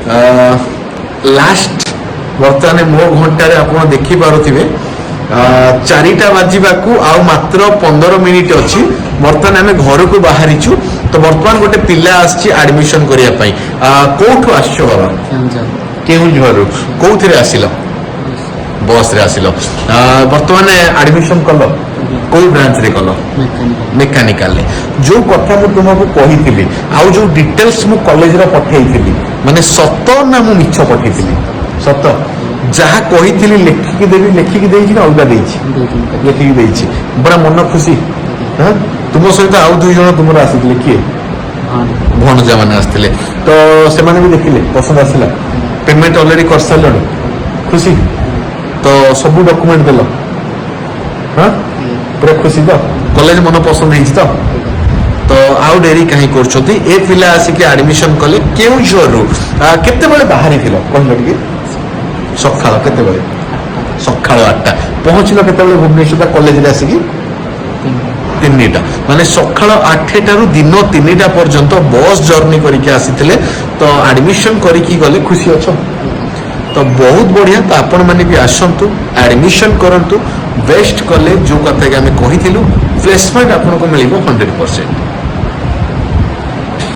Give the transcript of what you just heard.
Last बर्तमान मो घंटे आप देखिपे 4टा बाजिबाकू आउ मात्र 15 मिनिट अच्छी बर्तमान आम घर को बाहरीचु तो बर्तमान गोटे पिला आडमिशन करने कौटू आस बाबा केउझर कौन आसिल बस रे आसिल बर्तमान आडमिशन कल कोई ब्रांच रे कल मेकानिकल जो कथा मु तुमको कही आउ जो डिटेल्स मु कॉलेज रे पठेई माने सत ना मु मिछ पठेई सत जहाँ कही लिखिकी देवी लिखिकी देछि ना अलगा देछि लिखिकी देछि बड़ा मन खुशी हां तुम सहित आउ 2 जण तुमरा आसिले किए भणजा माने आस्तिले तो से माने भी देखिले पसंद आसिला पेमेंट ऑलरेडी कर सारलो खुशी तो सब डॉक्यूमेंट देलो हां पूरा खुशी तो कॉलेज मन पसंद है तो आउ डेरी कहीं करछोती ए पिला आसिक एडमिशन कले केउ जोरु केते बेले बाहरी थिलो कहलो कि सकाळ केते बेले सकाळ 8टा पहुंचलो केते बेले भुवनेश्वर कॉलेज रे आसिकी 3टा माने सकाळ 8टा रु दिन 3टा पर्यंत बस जर्नी करके आसीथिले तो एडमिशन करके गले खुशी अछो तो बहुत बढ़िया तो आपण माने भी आसंतु एडमिशन करंतु बेस्ट कॉलेज जो कथा के आमे कहिथिलु प्लेसमेंट आपन को मिलिबो 100%।